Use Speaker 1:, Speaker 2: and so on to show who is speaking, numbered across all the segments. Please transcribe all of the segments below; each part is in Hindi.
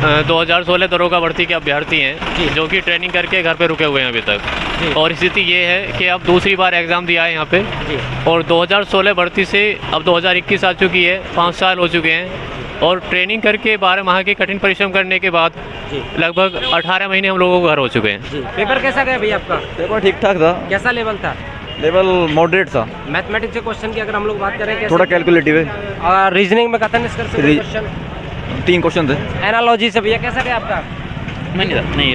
Speaker 1: 2016 दरोगा भर्ती के अभ्यर्थी हैं जो कि ट्रेनिंग करके घर पे रुके हुए हैं अभी तक। और स्थिति ये है कि अब दूसरी बार एग्ज़ाम दिया है यहाँ पे और 2016 भर्ती से अब 2021 आ चुकी है, 5 साल हो चुके हैं। और ट्रेनिंग करके 12 माह के कठिन परिश्रम करने के बाद लगभग 18 महीने हम लोगों को घर हो चुके हैं।
Speaker 2: पेपर कैसा गया भैया आपका?
Speaker 3: पेपर ठीक ठाक था।
Speaker 2: कैसा लेवल था?
Speaker 3: लेवल मॉडरेट था।
Speaker 2: मैथमेटिक्स के क्वेश्चन की अगर हम लोग बात करें
Speaker 3: थोड़ा कैलकुलेटिव है।
Speaker 2: और रीजनिंग में कथन निष्कर्ष क्वेश्चन
Speaker 3: 3 क्वेश्चन थे।
Speaker 2: एनालॉजी से भैया कैसा गया आपका?
Speaker 1: नहीं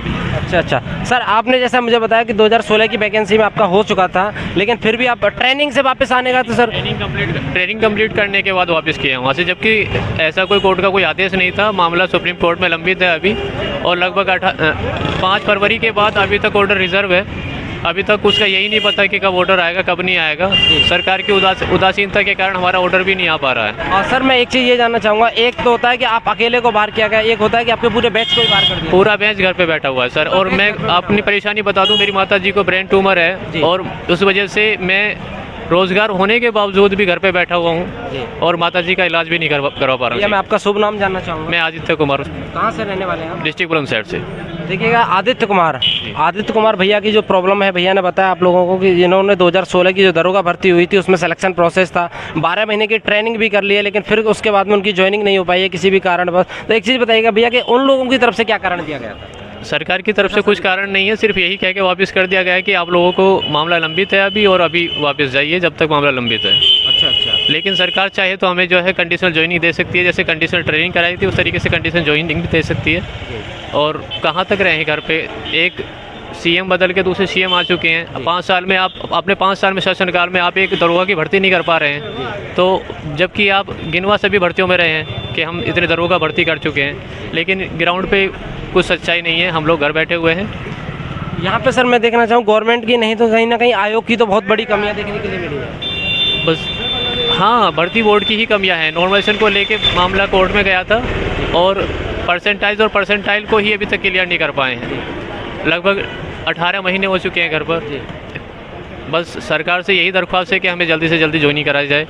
Speaker 2: अच्छा सर, आपने जैसा मुझे बताया कि 2016 की वैकेंसी में आपका हो चुका था, लेकिन फिर भी आप ट्रेनिंग से वापस आने का तो सर
Speaker 1: ट्रेनिंग कंप्लीट करने के बाद वापस किए हैं वहाँ से, जबकि ऐसा कोई कोर्ट का कोई आदेश नहीं था। मामला सुप्रीम कोर्ट में लंबित है अभी और लगभग 5 फरवरी के बाद अभी तक ऑर्डर रिजर्व है। अभी तक उसका यही नहीं पता कि कब ऑर्डर आएगा कब नहीं आएगा। सरकार की उदासीनता के कारण हमारा ऑर्डर भी नहीं आ पा रहा है।
Speaker 2: और सर मैं एक चीज़ ये जानना चाहूँगा, एक तो होता है कि आप अकेले को बाहर किया गया, एक होता है कि आपके पूरे बैच को ही बाहर कर दिया।
Speaker 1: पूरा बैच घर पे बैठा हुआ है सर। और मैं अपनी परेशानी बता दूं, मेरी माता जी को ब्रेन ट्यूमर है और उस वजह से मैं रोजगार होने के बावजूद भी घर पे बैठा हुआ हूँ और माता जी का इलाज भी नहीं करवा पा रहा हूँ।
Speaker 2: मैं आपका शुभ नाम जानना चाहूँगा।
Speaker 1: मैं आदित्य कुमार।
Speaker 2: कहाँ से रहने वाले हैं?
Speaker 1: डिस्ट्रिक्ट बुलंदशहर से।
Speaker 2: देखिएगा आदित्य कुमार भैया की जो प्रॉब्लम है, भैया ने बताया आप लोगों को कि जिन्होंने 2016 की जो दरोगा भर्ती हुई थी उसमें सिलेक्शन प्रोसेस था, 12 महीने की ट्रेनिंग भी कर ली है, लेकिन फिर उसके बाद में उनकी ज्वाइनिंग नहीं हो पाई है किसी भी कारण बस। तो एक चीज़ बताइएगा भैया कि उन लोगों की तरफ से क्या कारण दिया गया था?
Speaker 1: सरकार की तरफ से कुछ कारण नहीं है, सिर्फ यही कह के वापस कर दिया गया है कि आप लोगों को मामला लंबित है अभी और अभी वापस जाइए जब तक मामला लंबित है।
Speaker 2: अच्छा।
Speaker 1: लेकिन सरकार चाहे तो हमें जो है कंडीशनल ज्वाइनिंग दे सकती है, जैसे कंडीशनल ट्रेनिंग कराई थी उस तरीके से कंडीशनल ज्वाइनिंग भी दे सकती है। और कहाँ तक रहें घर पे? एक सीएम बदल के दूसरे सीएम आ चुके हैं। 5 साल में आप अपने 5 साल में शासनकाल में आप एक दरोगा की भर्ती नहीं कर पा रहे हैं, तो जबकि आप गिनवा सभी भर्तियों में रहे हैं कि हम इतने दरोगा भर्ती कर चुके हैं, लेकिन ग्राउंड पे कुछ सच्चाई नहीं है। हम लोग घर बैठे हुए हैं।
Speaker 2: यहाँ पे सर मैं देखना चाहूँ गवर्नमेंट की नहीं तो कहीं ना कहीं आयोग की तो बहुत बड़ी कमियाँ देखने के लिए मिली है।
Speaker 1: बस हाँ, भर्ती बोर्ड की ही कमियां हैं। नॉर्मलाइजेशन को लेके मामला कोर्ट में गया था और परसेंटाइल को ही अभी तक क्लियर नहीं कर पाए हैं। लगभग 18 महीने हो चुके हैं घर पर। बस सरकार से यही दरख्वास्त है कि हमें जल्दी से जल्दी ज्वाइनिंग कराई जाए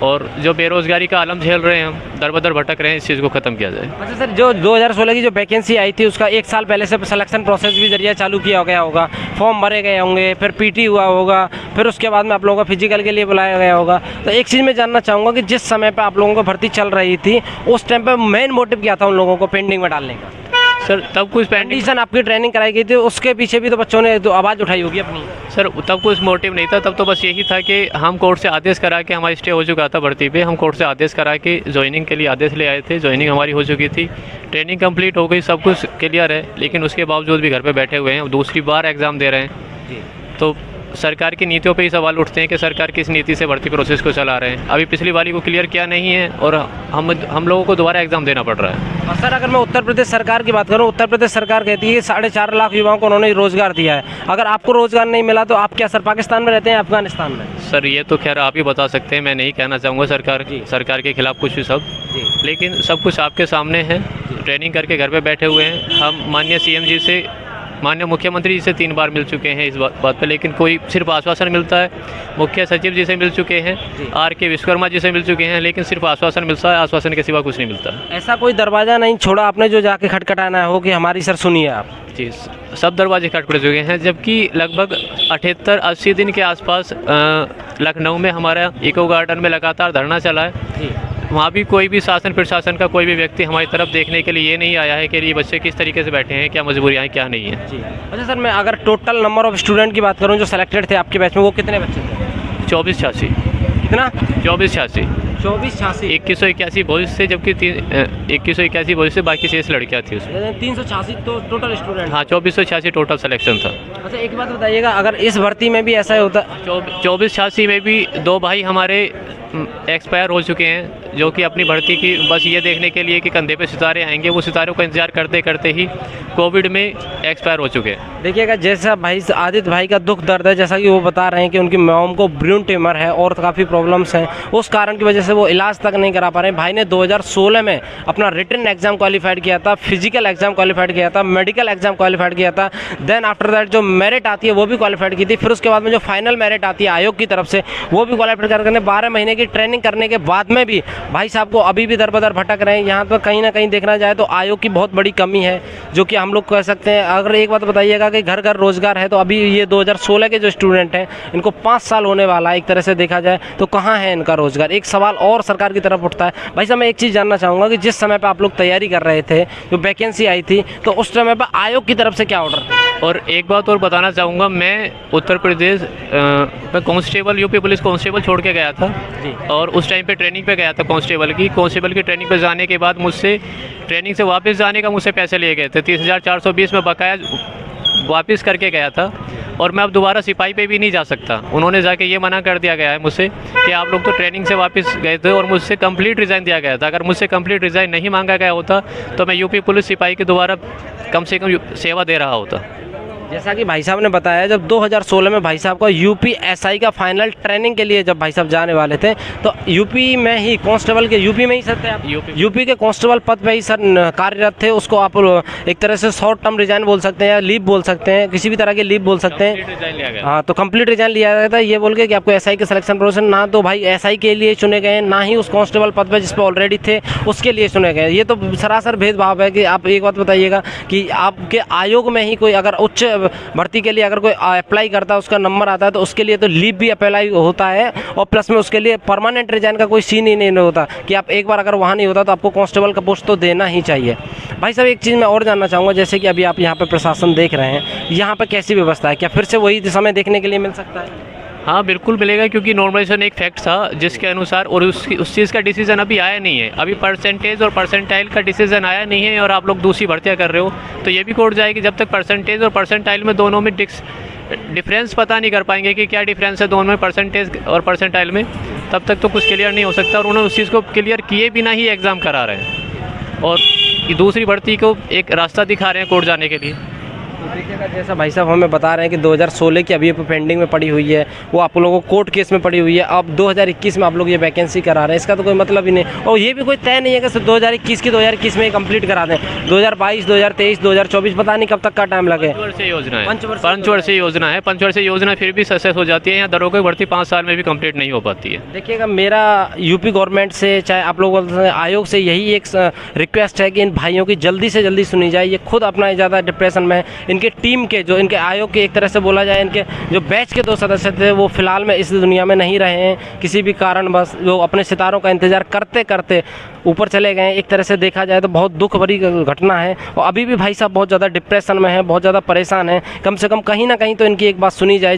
Speaker 1: और जो बेरोज़गारी का आलम झेल रहे हैं, हम दर बदर भटक रहे हैं, इस चीज़ को ख़त्म किया जाए।
Speaker 2: अच्छा सर, जो 2016 की जो वैकेंसी आई थी उसका 1 साल पहले से सिलेक्शन प्रोसेस भी जरिए चालू किया गया होगा, फॉर्म भरे गए होंगे, फिर पीटी हुआ होगा, फिर उसके बाद में आप लोगों को फिजिकल के लिए बुलाया गया होगा। तो एक चीज़ मैं जानना चाहूँगा कि जिस समय पर आप लोगों को भर्ती चल रही थी उस टाइम पर मेन मोटिव क्या था उन लोगों को पेंडिंग में डालने का?
Speaker 1: सर तब कुछ
Speaker 2: कंडीशन आपकी ट्रेनिंग कराई गई थी, उसके पीछे भी तो बच्चों ने तो आवाज़ उठाई होगी अपनी।
Speaker 1: सर तब कुछ मोटिव नहीं था, तब तो बस यही था कि हम कोर्ट से आदेश करा के, हमारी स्टे हो चुका था भर्ती पे, हम कोर्ट से आदेश करा के ज्वाइनिंग के लिए आदेश ले आए थे। ज्वाइनिंग हमारी हो चुकी थी, ट्रेनिंग कंप्लीट हो गई, सब कुछ क्लियर है, लेकिन उसके बावजूद भी घर पे बैठे हुए हैं, दूसरी बार एग्ज़ाम दे रहे हैं। तो सरकार की नीतियों पे ही सवाल उठते हैं कि सरकार किस नीति से भर्ती प्रोसेस को चला रहे हैं। अभी पिछली वाली को क्लियर किया नहीं है और हम लोगों को दोबारा एग्ज़ाम देना पड़ रहा है।
Speaker 2: और सर अगर मैं उत्तर प्रदेश सरकार की बात करूं, उत्तर प्रदेश सरकार कहती है कि 4.5 लाख युवाओं को उन्होंने रोज़गार दिया है। अगर आपको रोज़गार नहीं मिला तो आप क्या सर पाकिस्तान में रहते हैं, अफगानिस्तान में?
Speaker 1: सर ये तो खैर आप ही बता सकते हैं, मैं नहीं कहना चाहूँगा सरकार के खिलाफ कुछ भी शब्द, लेकिन सब कुछ आपके सामने है। ट्रेनिंग करके घर पे बैठे हुए हैं। हम माननीय सीएम जी से, माननीय मुख्यमंत्री जी से 3 बार मिल चुके हैं इस बात पे, लेकिन कोई सिर्फ आश्वासन मिलता है। मुख्य सचिव जी से मिल चुके हैं, RK विश्वकर्मा जी से मिल चुके हैं, लेकिन सिर्फ आश्वासन मिलता है, आश्वासन के सिवा कुछ नहीं मिलता।
Speaker 2: ऐसा कोई दरवाज़ा नहीं छोड़ा आपने जो जाके खटखटाना हो कि हमारी सर सुनिए आप?
Speaker 1: जी, सब दरवाजे खटखट चुके हैं, जबकि लगभग 78-80 दिन के आसपास लखनऊ में हमारा इको गार्डन में लगातार धरना चला है। वहाँ भी कोई भी शासन प्रशासन का कोई भी व्यक्ति हमारी तरफ देखने के लिए ये नहीं आया है कि ये बच्चे किस तरीके से बैठे हैं, क्या मजबूरियाँ हैं, क्या नहीं है।
Speaker 2: अच्छा सर, मैं अगर टोटल नंबर ऑफ स्टूडेंट की बात करूँ जो सेलेक्टेड थे आपके बैच में, वो कितने बच्चे थे?
Speaker 1: 2486।
Speaker 2: कितना?
Speaker 1: 2486।
Speaker 2: 2486।
Speaker 1: 2181 बॉयज़ से, जबकि 2181 बॉयज़ से, बाकी 6 लड़कियाँ थी उसमें।
Speaker 2: 386 तो टोटल स्टूडेंट?
Speaker 1: हाँ, 2486 टोटल सिलेक्शन था।
Speaker 2: अच्छा एक बात बताइएगा, अगर इस भर्ती में भी ऐसा ही होता?
Speaker 1: 2486 में भी 2 भाई हमारे एक्सपायर हो चुके हैं, जो कि अपनी भर्ती की बस ये देखने के लिए कि कंधे पे सितारे आएंगे, वो सितारों का इंतजार करते करते ही कोविड में एक्सपायर हो चुके हैं।
Speaker 2: देखिएगा जैसा भाई आदित्य भाई का दुख दर्द है, जैसा कि वो बता रहे हैं कि उनकी मॉम को ब्रेन ट्यूमर है और काफ़ी प्रॉब्लम्स हैं, उस कारण की वजह से वो इलाज तक नहीं करा पा रहे हैं। भाई ने 2016 में अपना रिटन एग्जाम क्वालिफाइड किया था, फिजिकल एग्जाम क्वालिफाइड किया था, मेडिकल एग्जाम क्वालिफाइड किया था, देन आफ्टर दैट जो मेरिट आती है वो भी क्वालिफाइड की थी, फिर उसके बाद में जो फाइनल मेरिट आती है आयोग की तरफ से वो भी क्वालिफाइड करके 12 महीने की ट्रेनिंग करने के बाद में भी भाई साहब को अभी भी दर बदर भटक रहे हैं। यहाँ पर कहीं ना कहीं देखना जाए तो आयोग की बहुत बड़ी कमी है, जो कि हम लोग कह सकते हैं। अगर एक बात बताइएगा कि घर घर रोजगार है, तो अभी ये 2016 के जो स्टूडेंट हैं इनको 5 साल होने वाला है, एक तरह से देखा जाए तो कहाँ है इनका रोजगार। एक सवाल और सरकार की तरफ उठता है। भाई साहब मैं एक चीज़ जानना चाहूँगा कि जिस समय पर आप लोग तैयारी कर रहे थे, जो वैकेंसी आई थी, तो उस समय पर आयोग की तरफ से क्या ऑर्डर था?
Speaker 1: और एक बात और बताना चाहूँगा, मैं उत्तर प्रदेश में कांस्टेबल, यूपी पुलिस कांस्टेबल छोड़ के गया था
Speaker 2: जी।
Speaker 1: और उस टाइम पे ट्रेनिंग पे गया था कांस्टेबल की ट्रेनिंग पे जाने के बाद मुझसे ट्रेनिंग से वापस जाने का मुझसे पैसे लिए गए थे। 30,420 में बकाया वापस करके गया था और मैं अब दोबारा सिपाही पे भी नहीं जा सकता। उन्होंने जाके ये मना कर दिया गया है मुझसे कि आप लोग तो ट्रेनिंग से वापस गए थे और मुझसे कंप्लीट रिज़ाइन दिया गया था। अगर मुझसे कंप्लीट रिज़ाइन नहीं मांगा गया होता तो मैं यूपी पुलिस सिपाही के दोबारा कम से कम सेवा दे रहा होता।
Speaker 2: जैसा कि भाई साहब ने बताया, जब 2016 में भाई साहब का यूपी एसआई का फाइनल ट्रेनिंग के लिए जब भाई साहब जाने वाले थे, तो यूपी में ही कांस्टेबल के यूपी में ही सर थे आप? यूपी के कांस्टेबल पद पे ही सर कार्यरत थे। उसको आप एक तरह से शॉर्ट टर्म रिजाइन बोल सकते हैं या लीव बोल सकते हैं, किसी भी तरह की लीव बोल सकते हैं। हाँ, तो कंप्लीट रिजाइन लिया गया था, ये बोल के कि आपको एसआई के सिलेक्शन प्रोसेस ना तो भाई एसआई के लिए चुने गए, ना ही उस कांस्टेबल पद पर जिस पर ऑलरेडी थे उसके लिए चुने गए। ये तो सरासर भेदभाव है। कि आप एक बात बताइएगा कि आपके आयोग में ही कोई अगर उच्च भर्ती के लिए अगर कोई अप्लाई करता है, उसका नंबर आता है, तो उसके लिए तो लीव भी अप्लाई होता है और प्लस में उसके लिए परमानेंट रिजाइन का कोई सीन ही नहीं होता कि आप एक बार अगर वहाँ नहीं होता तो आपको कांस्टेबल का पोस्ट तो देना ही चाहिए। भाई साहब एक चीज़ मैं और जानना चाहूँगा, जैसे कि अभी आप यहाँ पर प्रशासन देख रहे हैं, यहाँ पर कैसी व्यवस्था है? क्या फिर से वही समय देखने के लिए मिल सकता है?
Speaker 1: हाँ बिल्कुल मिलेगा, क्योंकि नॉर्मलाइजेशन एक फैक्ट था जिसके अनुसार, और उस चीज़ का डिसीजन अभी आया नहीं है। अभी परसेंटेज और परसेंटाइल का डिसीजन आया नहीं है और आप लोग दूसरी भर्तियाँ कर रहे हो, तो ये भी कोर्ट जाएगी। जब तक परसेंटेज और परसेंटाइल में दोनों में डिफरेंस पता नहीं कर पाएंगे कि क्या डिफरेंस है दोनों में, परसेंटेज और परसेंटाइल में, तब तक तो कुछ क्लियर नहीं हो सकता। और उन्होंने उस चीज़ को क्लियर किए बिना ही एग्ज़ाम करा रहे हैं और दूसरी भर्ती को एक रास्ता दिखा रहे हैं कोर्ट जाने के लिए।
Speaker 2: तो देखिएगा, जैसा भाई साहब हमें बता रहे हैं कि 2016 की अभी पेंडिंग में पड़ी हुई है, वो आप लोगों को कोर्ट केस में पड़ी हुई है। अब 2021 में आप लोग ये वैकेंसी करा रहे हैं, इसका तो कोई मतलब ही नहीं। और ये भी कोई तय नहीं है कि सिर्फ 2021 में कंप्लीट करा दें। 2022, 2023, 2024 पता नहीं कब तक का टाइम लगे।
Speaker 1: पंचवर्षीय योजना है, पंचवर्षीय योजना फिर भी सक्सेस हो जाती है। यहाँ दरोगा की भर्ती 5 साल में भी कंप्लीट नहीं हो पाती है।
Speaker 2: देखिएगा, मेरा यूपी गवर्नमेंट से, चाहे आप लोगों आयोग से यही एक रिक्वेस्ट है कि इन भाइयों की जल्दी से जल्दी सुनी जाए। ये खुद अपना ज़्यादा डिप्रेशन में है। इनके टीम के जो इनके आयोग के एक तरह से बोला जाए, इनके जो बैच के 2 सदस्य थे वो फिलहाल में इस दुनिया में नहीं रहे हैं किसी भी कारण, बस जो अपने सितारों का इंतज़ार करते करते ऊपर चले गए। एक तरह से देखा जाए तो बहुत दुख भरी घटना है और अभी भी भाई साहब बहुत ज़्यादा डिप्रेशन में है, बहुत ज़्यादा परेशान है। कम से कम कहीं ना कहीं तो इनकी एक बात सुनी जाए।